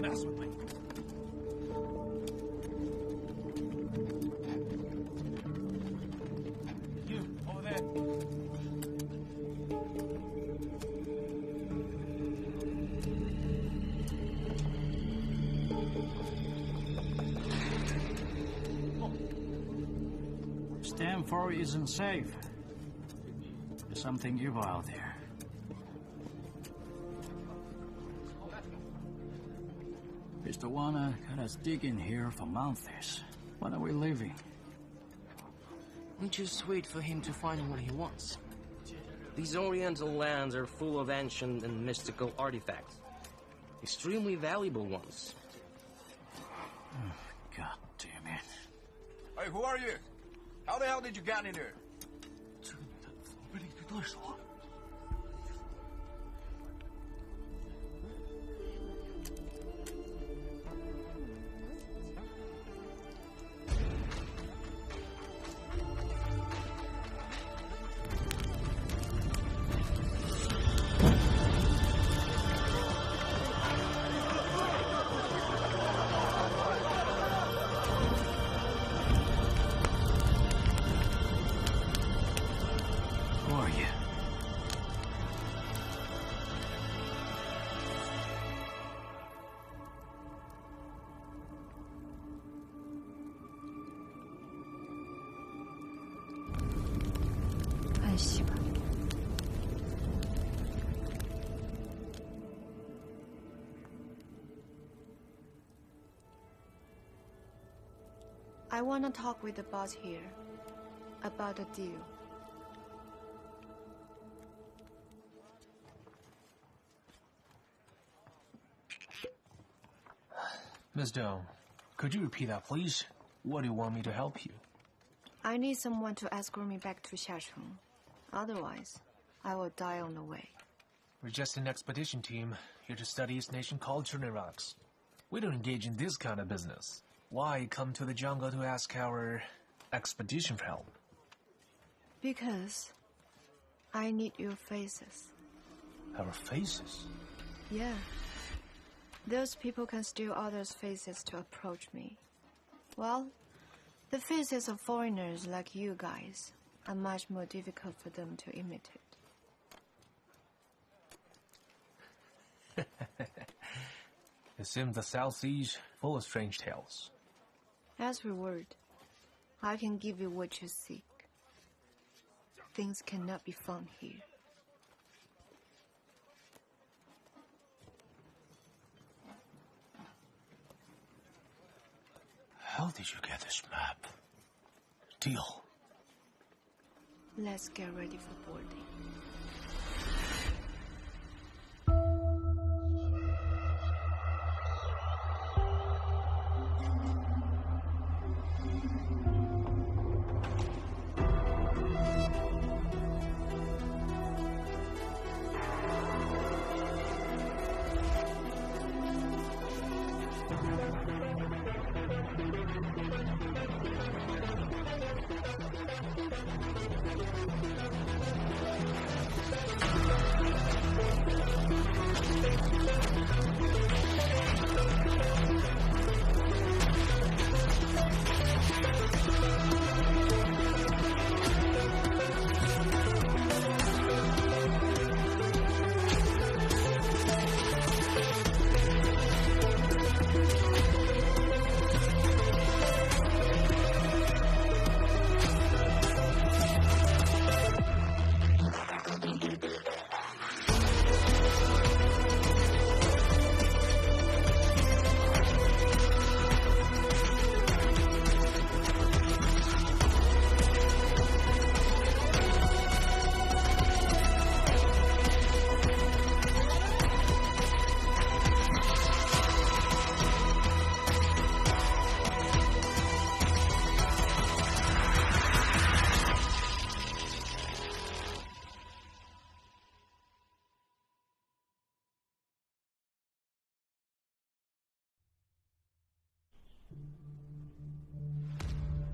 mess with me. You, over there. Stanford isn't safe. There's something evil out there. Mr. Warner got us digging here for months. When are we leaving? We just wait for him to find what he wants. These Oriental lands are full of ancient and mystical artifacts. Extremely valuable ones. God damn it. Hey, who are you? How the hell did you get in here? 这个女的怎么被那堆对手啊？ Who are you? I want to talk with the boss here about the deal. Miss Dong, could you repeat that, please? What do you want me to help you? I need someone to escort me back to Xiacheng. Otherwise, I will die on the way. We're just an expedition team, here to study East Nation culture and rocks. We don't engage in this kind of business. Why come to the jungle to ask our expedition for help? Because I need your faces. Our faces? Yeah. Those people can steal others' faces to approach me. Well, the faces of foreigners like you guys are much more difficult for them to imitate. It seems the South Sea's full of strange tales. As reward, I can give you what you seek. Things cannot be found here. How did you get this map? Deal. Let's get ready for boarding.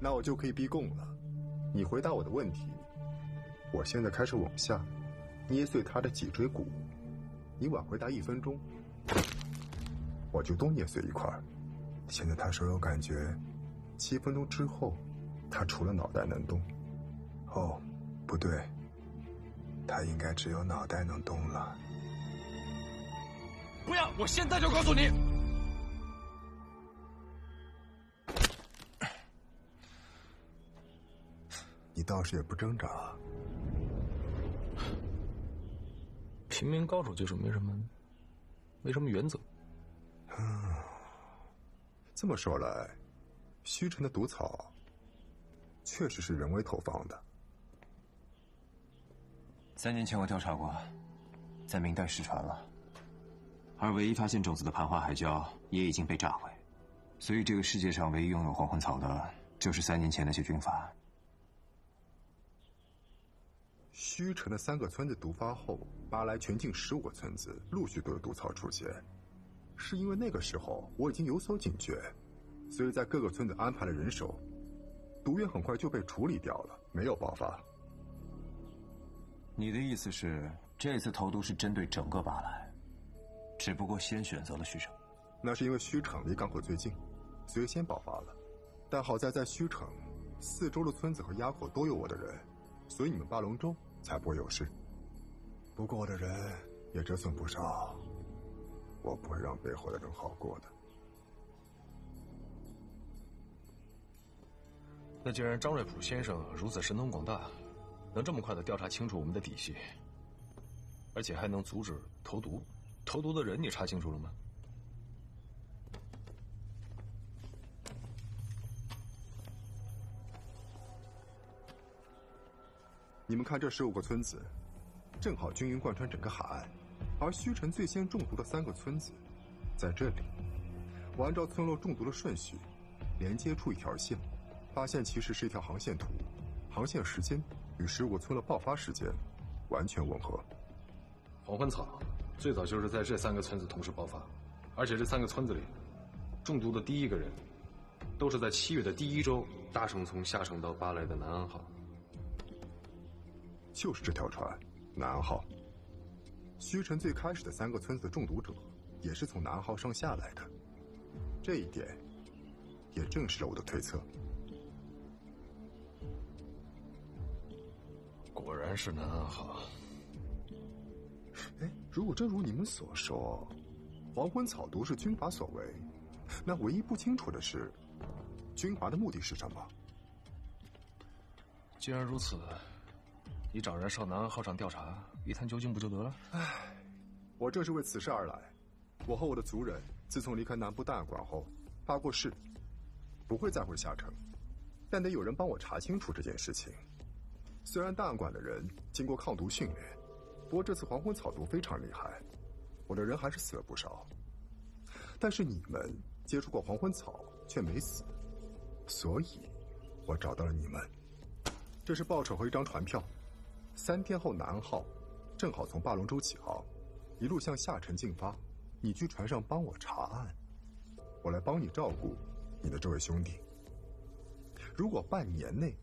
那我就可以逼供了。你回答我的问题，我现在开始往下捏碎他的脊椎骨，你晚回答1分钟。我就都捏碎一块。现在他手有感觉，7分钟之后，他除了脑袋能动，哦，不对，他应该只有脑袋能动了。不要！我现在就告诉你。你倒是也不挣扎。平民高手就是没什么原则。这么说来，虚城的毒草确实是人为投放的。3年前我调查过，在明代失传了，而唯一发现种子的盘花海礁也已经被炸毁，所以这个世界上唯一拥有黄昏草的，就是3年前那些军阀。虚城的3个村子毒发后，巴莱全境15个村子陆续都有毒草出现。是因为那个时候我已经有所警觉，所以在各个村子安排了人手，毒源很快就被处理掉了，没有爆发。你的意思是，这次投毒是针对整个巴莱，只不过先选择了虚城？那是因为虚城离港口最近，所以先爆发了。但好在虚城4周的村子和垭口都有我的人，所以你们巴龙州才不会有事。不过我的人也折损不少，我不会让背后的人好过的。那既然张瑞普先生如此神通广大，能这么快的调查清楚我们的底细，而且还能阻止投毒，投毒的人你查清楚了吗？你们看这15个村子，正好均匀贯穿整个海岸，而虚城最先中毒的3个村子，在这里。我按照村落中毒的顺序，连接出一条线，发现其实是一条航线图，航线时间与15个村落爆发时间完全吻合。黄昏草最早就是在这3个村子同时爆发，而且这3个村子里，中毒的第1个人，都是在7月的第1周搭乘从下城到巴莱的南安号。就是这条船，南安号。虚城最开始的3个村子的中毒者，也是从南安号上下来的。这一点，也证实了我的推测。果然是南安号。哎，如果真如你们所说，黄昏草毒是军阀所为，那唯一不清楚的是，军阀的目的是什么？既然如此，你找人上南安号上调查，一探究竟不就得了？唉，我正是为此事而来。我和我的族人自从离开南部档案馆后，发过誓，不会再回下城，但得有人帮我查清楚这件事情。虽然档案馆的人经过抗毒训练，不过这次黄昏草毒非常厉害，我的人还是死了不少。但是你们接触过黄昏草却没死，所以我找到了你们。这是报酬和一张船票，3天后南安号正好从霸龙洲起航，一路向下城进发。你去船上帮我查案，我来帮你照顾你的这位兄弟。如果半年内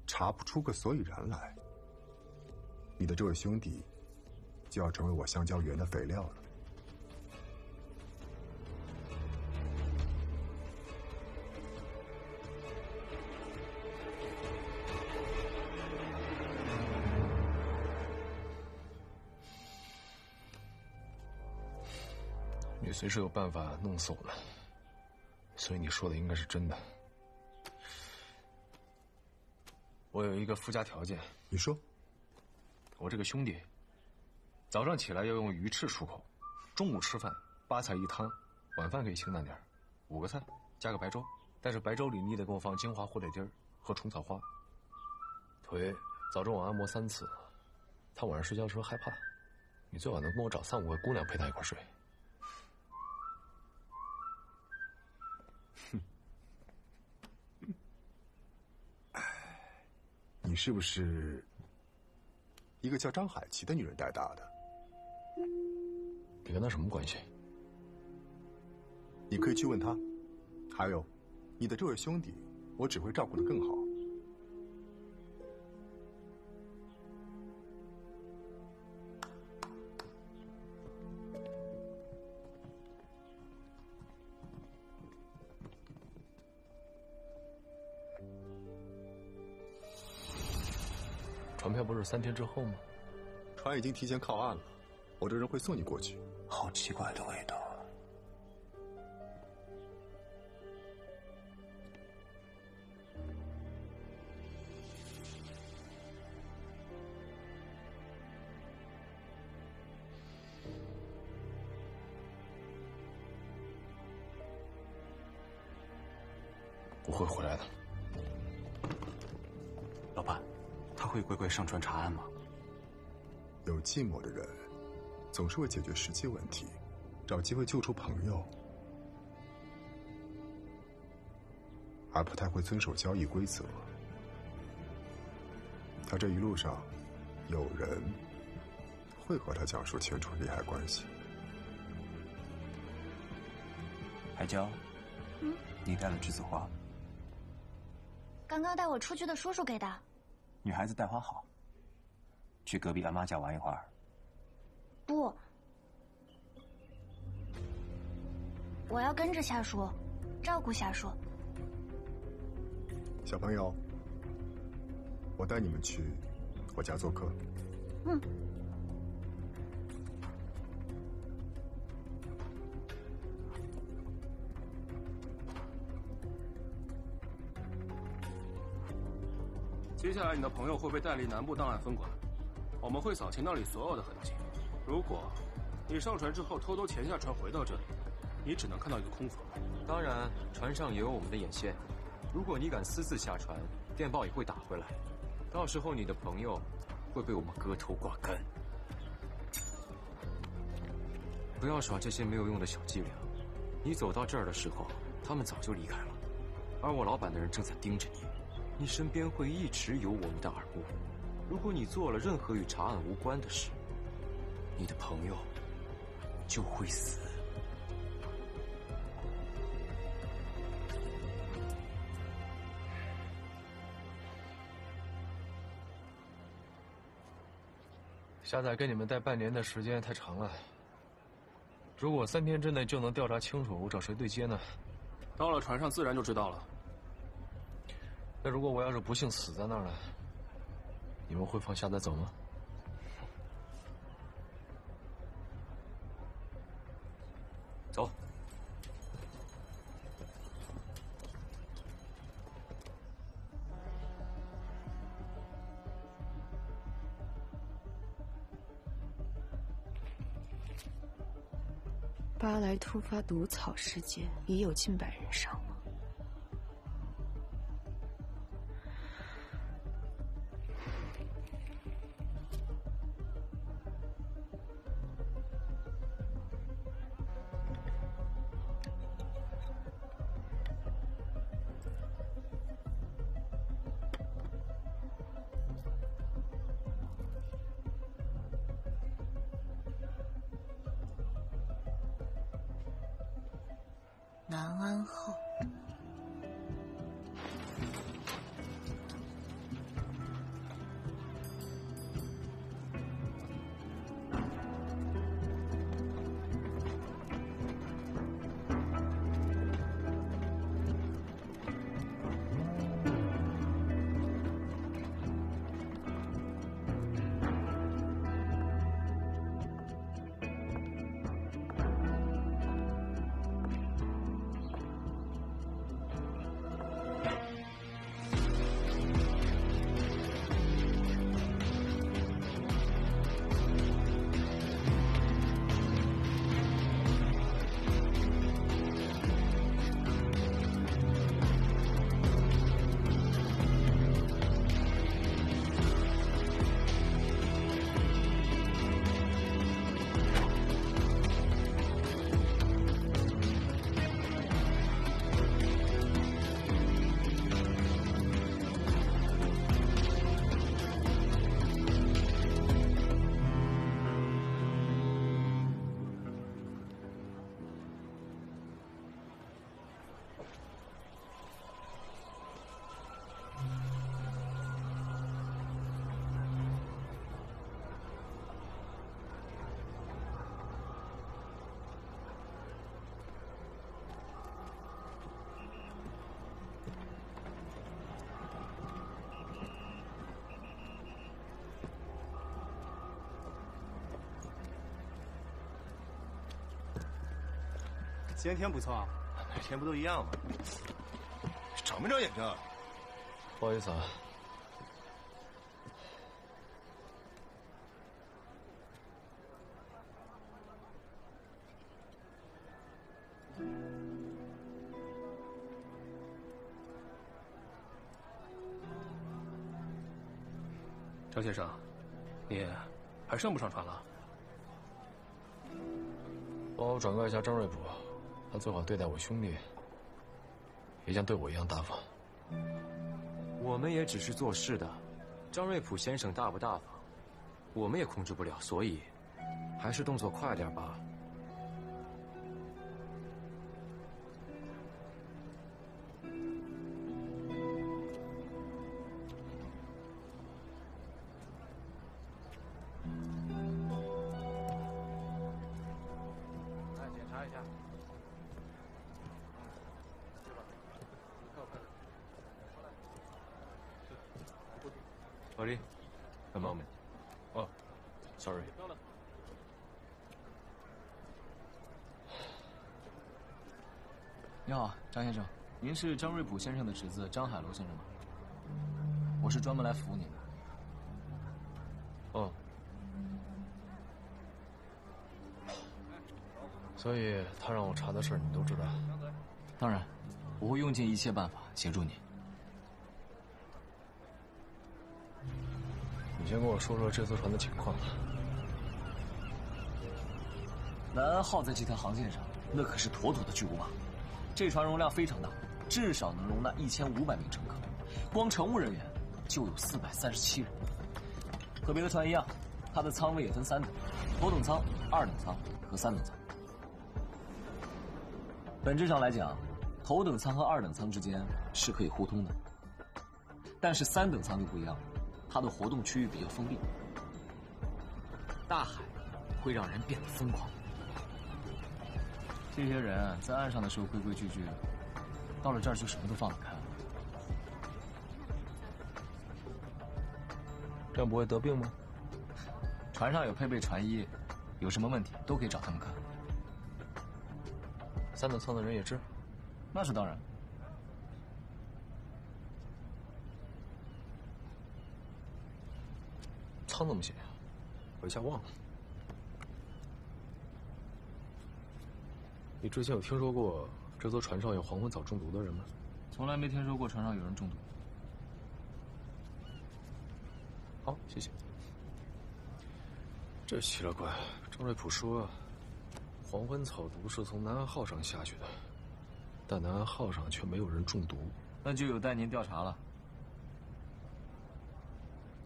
查不出个所以然来，你的这位兄弟就要成为我香蕉园的肥料了。你随时有办法弄死我们，所以你说的应该是真的。我有一个附加条件。你说。我这个兄弟，早上起来要用鱼翅漱口，中午吃饭8菜1汤，晚饭可以清淡点，5个菜加个白粥，但是白粥里你得给我放金华火腿丁和虫草花。腿早中晚按摩3次，他晚上睡觉的时候害怕，你最好能跟我找3、5个姑娘陪他一块睡。你是不是一个叫张海琪的女人带大的？你跟她什么关系？你可以去问她。还有，你的这位兄弟，我只会照顾得更好。船票不是3天之后吗？船已经提前靠岸了，我这人会送你过去。好奇怪的味道。我会回来的。老板，他会乖乖上船查案吗？有计谋的人，总是会解决实际问题，找机会救出朋友，而不太会遵守交易规则。他这一路上，有人会和他讲述清楚利害关系。海娇，你带了栀子花。刚刚带我出去的叔叔给的。女孩子带花好。去隔壁安妈家玩一会儿。不，我要跟着夏叔，照顾夏叔。小朋友，我带你们去我家做客。嗯。接下来你的朋友会被带离南部档案分管，我们会扫清那里所有的痕迹。如果你上船之后偷偷潜下船回到这里，你只能看到一个空房。当然，船上也有我们的眼线。如果你敢私自下船，电报也会打回来。到时候你的朋友会被我们割头挂肝。不要耍这些没有用的小伎俩。你走到这儿的时候，他们早就离开了，而我老板的人正在盯着你。你身边会一直有我们的耳目。如果你做了任何与查案无关的事，你的朋友就会死。下载给你们带半年的时间太长了。如果3天之内就能调查清楚，我找谁对接呢？到了船上自然就知道了。那如果我要是不幸死在那儿了，你们会放下载走吗？走。巴莱突发毒草事件已有近100人伤亡。南安后，今天不错啊，每天不都一样吗？长没长眼睛？不好意思啊。张先生，你还上不上船了？帮我转告一下张瑞普，他最好对待我兄弟，也像对我一样大方。我们也只是做事的，张瑞普先生大不大方，我们也控制不了，所以还是动作快点吧。来检查一下。Sorry, a moment. Oh, sorry. 你好，张先生，您是张瑞普先生的侄子张海楼先生吗？我是专门来服务您的。哦。所以他让我查的事儿你都知道？当然，我会用尽一切办法协助你。你先跟我说说这艘船的情况吧。南安号在这条航线上，那可是妥妥的巨无霸。这船容量非常大，至少能容纳1500名乘客，光乘务人员就有437人。和别的船一样，它的舱位也分3等：头等舱、2等舱和3等舱。本质上来讲，头等舱和2等舱之间是可以互通的，但是3等舱就不一样了，它的活动区域比较封闭。大海会让人变得疯狂。这些人在岸上的时候规规矩矩，到了这儿就什么都放得开了。这样不会得病吗？船上有配备船医，有什么问题都可以找他们看。3等舱的人也治？那是当然。舱怎么写呀？我一下忘了。你之前有听说过这艘船上有黄昏草中毒的人吗？从来没听说过船上有人中毒。好，谢谢。这奇了怪，张瑞普说，黄昏草毒是从南安号上下去的，但南安号上却没有人中毒。那就有待您调查了。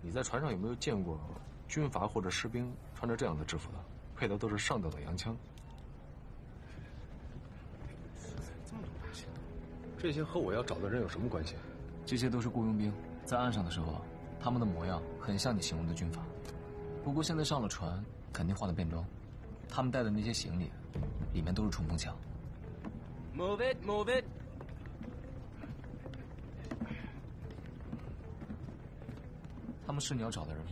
你在船上有没有见过军阀或者士兵穿着这样的制服的，配的都是上等的洋枪？这些和我要找的人有什么关系？这些都是雇佣兵，在岸上的时候，他们的模样很像你形容的军阀。不过现在上了船，肯定换了便装。他们带的那些行李，里面都是冲锋枪。Move it, move it. 他们是你要找的人吗？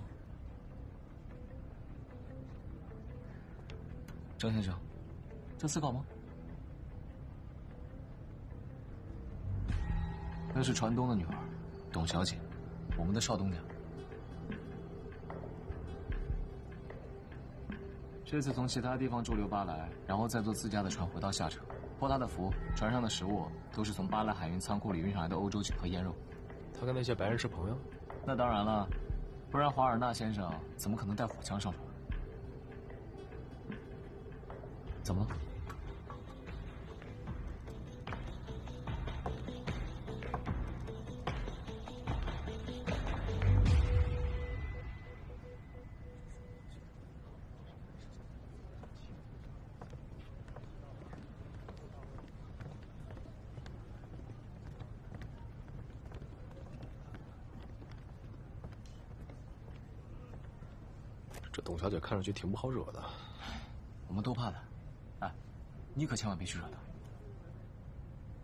张先生，在思考吗？那是船东的女儿，董小姐，我们的少东家。这次从其他地方驻留巴莱，然后再坐自家的船回到下城。托他的福，船上的食物都是从巴莱海运仓库里运上来的欧洲酒和腌肉。他跟那些白人是朋友？那当然了，不然华尔纳先生怎么可能带火枪上船？怎么了？这董小姐看上去挺不好惹的。我们都怕她。哎，你可千万别去惹她。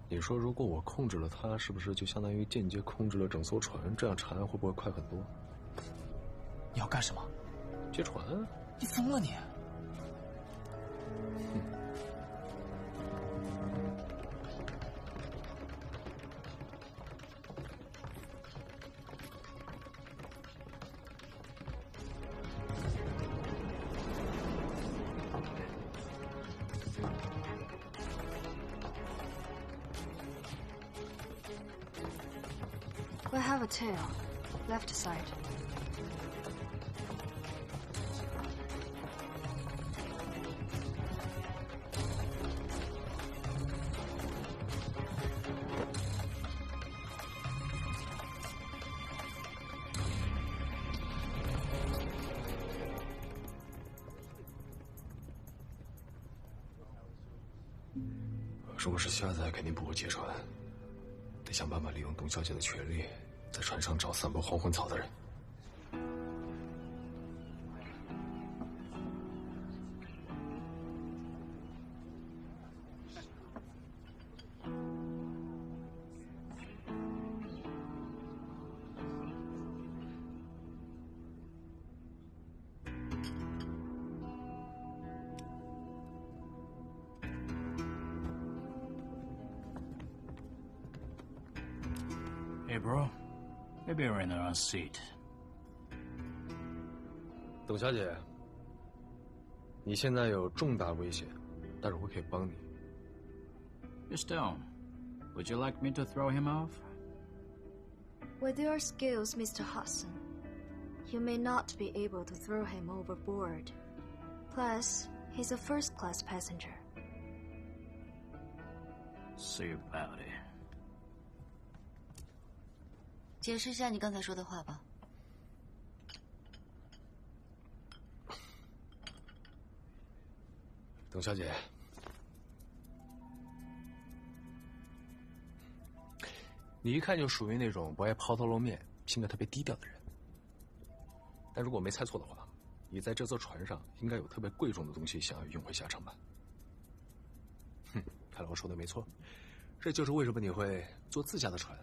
你说，如果我控制了她，是不是就相当于间接控制了整艘船？这样查案会不会快很多？你要干什么？劫船？你疯了你！ We have a tail. Left side.如果是瞎子，肯定不会劫船，得想办法利用董小姐的权力，在船上找散播黄昏草的人。Hey, bro. Maybe you're in the wrong seat. 董小姐，你现在有重大危险，但是我可以帮你。You're Stone. Would you like me to throw him off? With your skills, Mr. Hudson, you may not be able to throw him overboard. Plus, he's a first-class passenger. See about it. 解释一下你刚才说的话吧。董小姐，你一看就属于那种不爱抛头露面、性格特别低调的人。但如果没猜错的话，你在这艘船上应该有特别贵重的东西想要运回下城吧？哼，看来我说的没错，这就是为什么你会坐自家的船。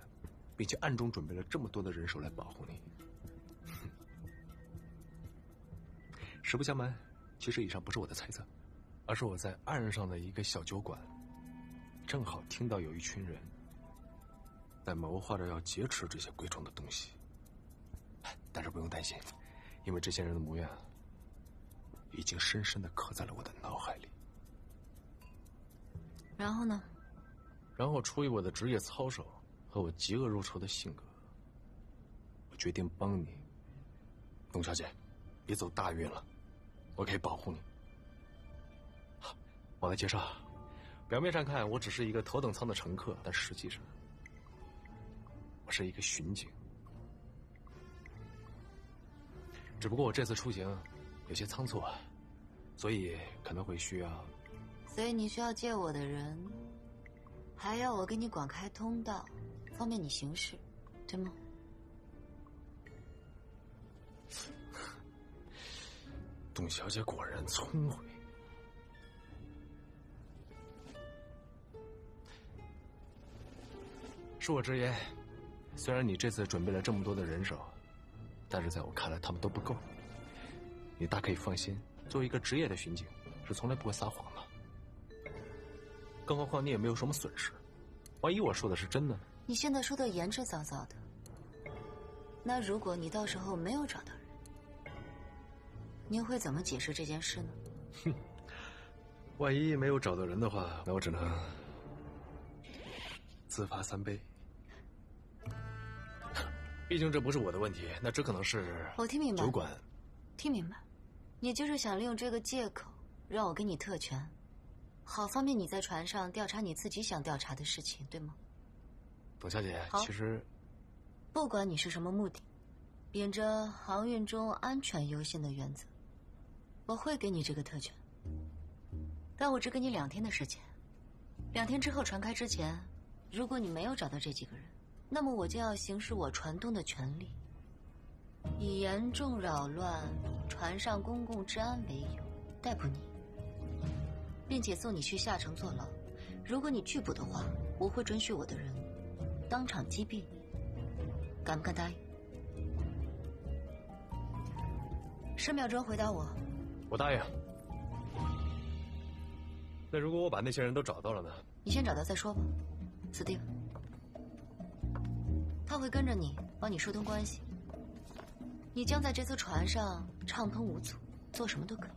并且暗中准备了这么多的人手来保护你。实不相瞒，其实以上不是我的猜测，而是我在岸上的一个小酒馆，正好听到有一群人在谋划着要劫持这些贵重的东西。但是不用担心，因为这些人的模样已经深深地刻在了我的脑海里。然后呢？然后出于我的职业操守和我嫉恶如仇的性格，我决定帮你。董小姐，别走大运了，我可以保护你。我来介绍，表面上看我只是一个头等舱的乘客，但实际上我是一个巡警。只不过我这次出行有些仓促，所以可能会需要。所以你需要借我的人，还要我给你广开通道，方便你行事，对吗？董小姐果然聪慧。恕我直言，虽然你这次准备了这么多的人手，但是在我看来他们都不够。你大可以放心，作为一个职业的巡警，是从来不会撒谎的。更何况你也没有什么损失，万一我说的是真的呢？你现在说的言之凿凿的，那如果你到时候没有找到人，你会怎么解释这件事呢？哼，万一没有找到人的话，那我只能自罚3杯。毕竟这不是我的问题，那只可能是我听明白酒馆。听明白，你就是想利用这个借口让我给你特权，好方便你在船上调查你自己想调查的事情，对吗？董小姐，其实不管你是什么目的，秉着航运中安全优先的原则，我会给你这个特权。但我只给你2天的时间，2天之后船开之前，如果你没有找到这几个人，那么我就要行使我船东的权利，以严重扰乱船上公共治安为由逮捕你，并且送你去下城坐牢。如果你拒捕的话，我会准许我的人当场击毙你。敢不敢答应？10秒钟回答我。我答应。那如果我把那些人都找到了呢？你先找到再说吧。斯蒂夫，他会跟着你，帮你疏通关系。你将在这艘船上畅通无阻，做什么都可以。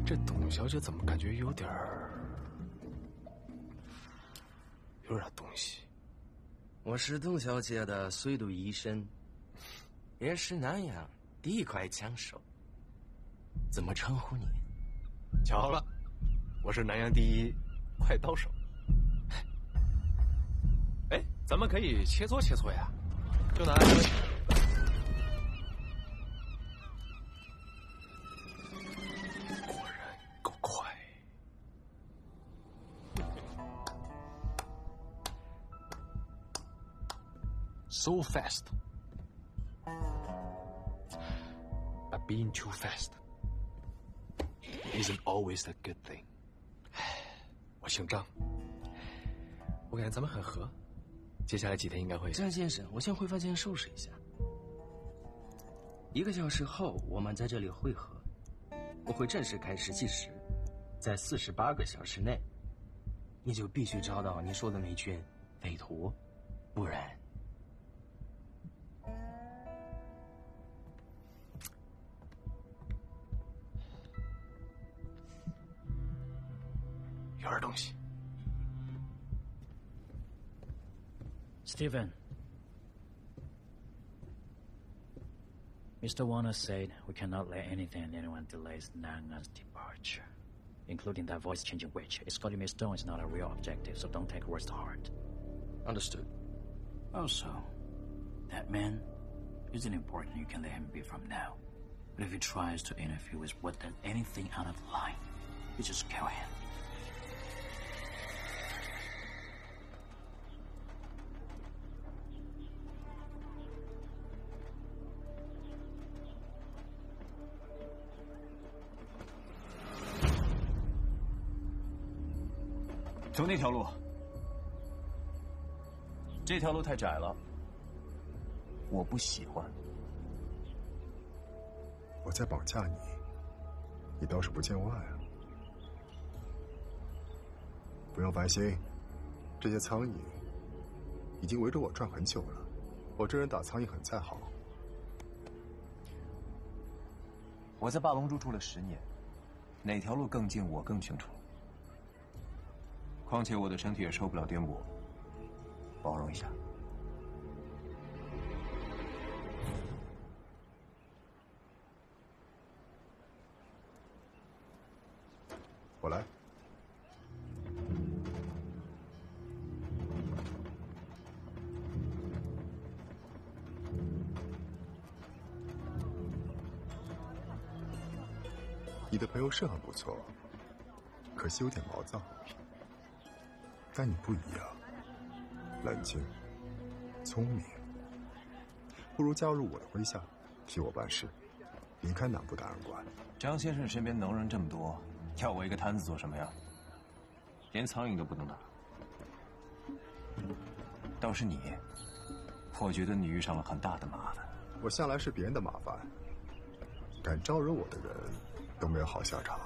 这董小姐怎么感觉有点儿有点东西。我是邓小姐的随读医生，也是南阳第一快枪手。怎么称呼你？巧了，我是南阳第一快刀手。哎，咱们可以切磋切磋呀，就拿。果然够快。So fast, but being too fast isn't always a good thing. 我姓张，我感觉咱们很合，接下来几天应该会。张先生，我先回房间收拾一下。1个小时后，我们在这里会合。我会正式开始计时，在48个小时内，你就必须找到你说的那群匪徒，不然。有点东西。Stephen, Mr. Warner said we cannot let anything and anyone delays Nanga's departure, including that voice-changing witch. Escorting Miss Stone is not a real objective, so don't take words to heart. Understood. Also, that man isn't important. You can let him be from now. But if he tries to interfere with what does anything out of line, you just kill him. 走那条路，这条路太窄了，我不喜欢。我在绑架你，你倒是不见外啊！不用烦心，这些苍蝇已经围着我转很久了。我这人打苍蝇很在行。我在霸龙珠住了10年，哪条路更近我更清楚。况且我的身体也受不了颠簸，包容一下。我来。你的朋友是很不错，可惜有点毛躁。但你不一样，冷静、聪明，不如加入我的麾下，替我办事，离开南部档案馆。张先生身边能人这么多，要我一个摊子做什么呀？连苍蝇都不能打。倒是你，我觉得你遇上了很大的麻烦。我向来是别人的麻烦，敢招惹我的人都没有好下场，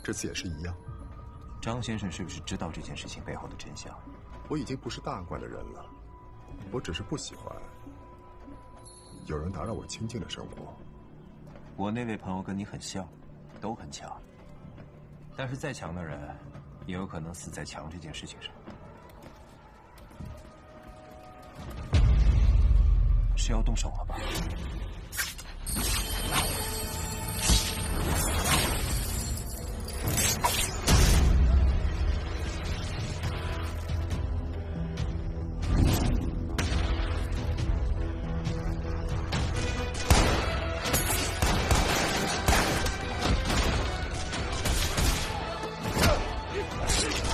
这次也是一样。张先生是不是知道这件事情背后的真相？我已经不是档案馆的人了，我只是不喜欢有人打扰我清静的生活。我那位朋友跟你很像，都很强，但是再强的人也有可能死在强这件事情上。是要动手了吧？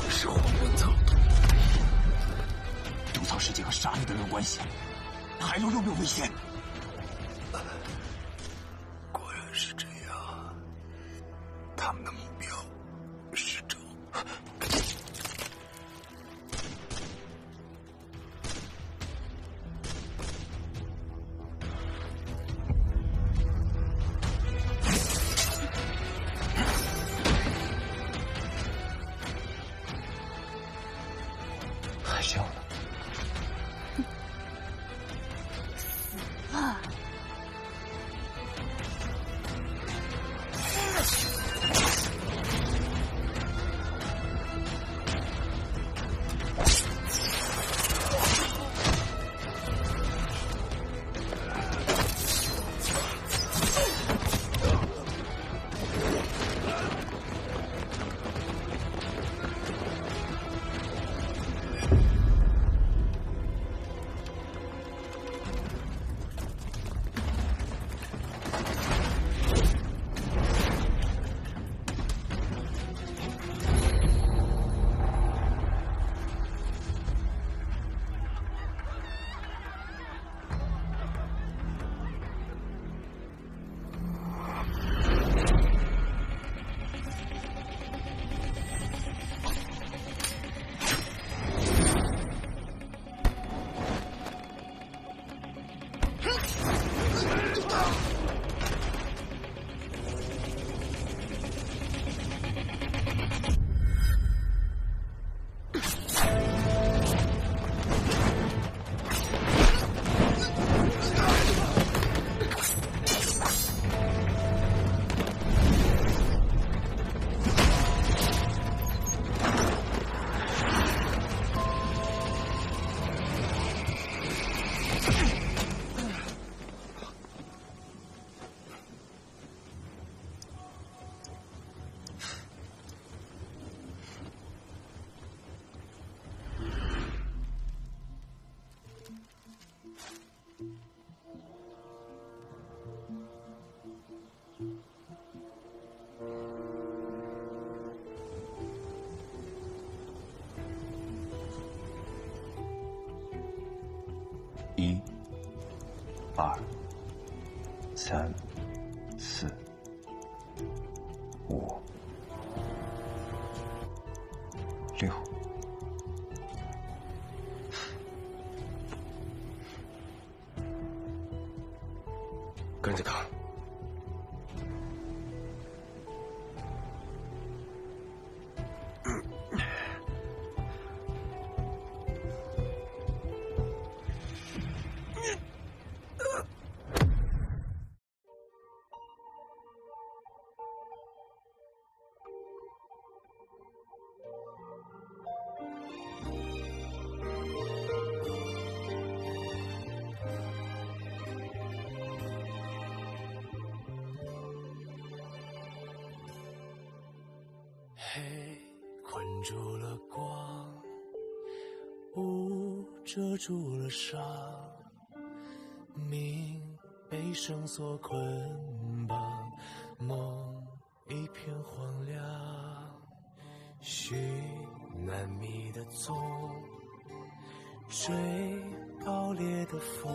是黄昏草毒草事件和杀你的人有关系，海流有没有危险？果然是这样，他们的目标是这。还笑呢。1、2、3、4、5、6。跟着他。黑困住了光，雾遮住了伤，命被绳索捆绑，梦一片荒凉，寻难觅的踪，追爆裂的风，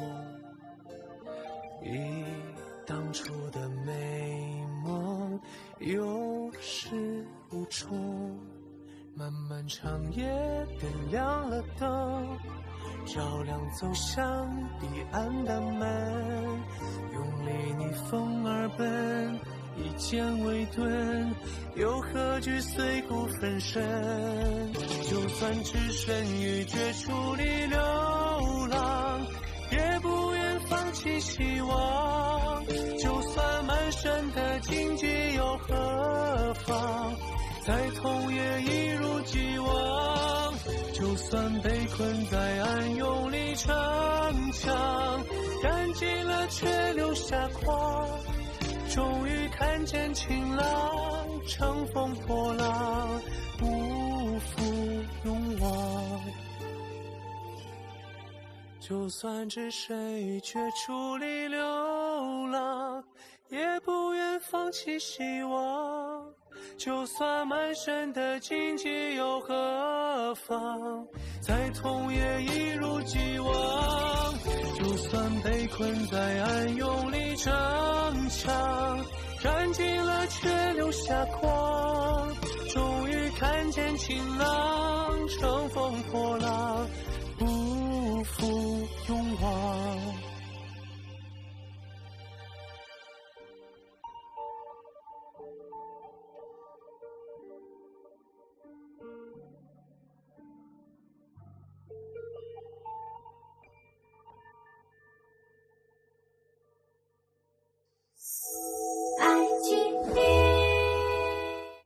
忆当初的美梦有始无终，漫漫长夜点亮了灯，照亮走向彼岸的门，用力逆风而奔，以剑为盾，又何惧碎骨焚身？就算只身于绝处里流浪，也不愿放弃希望。就算满身的荆棘又何妨？再痛也一如既往。就算被困在暗涌里逞强，干尽了却留下狂。终于看见晴朗，乘风破浪，不负勇往。就算只身于绝处里流浪，也不愿放弃希望。就算满身的荆棘又何妨？再痛也一如既往。就算被困在暗涌里逞强，干尽了却留下光。终于看见晴朗，乘风破浪，不负勇往。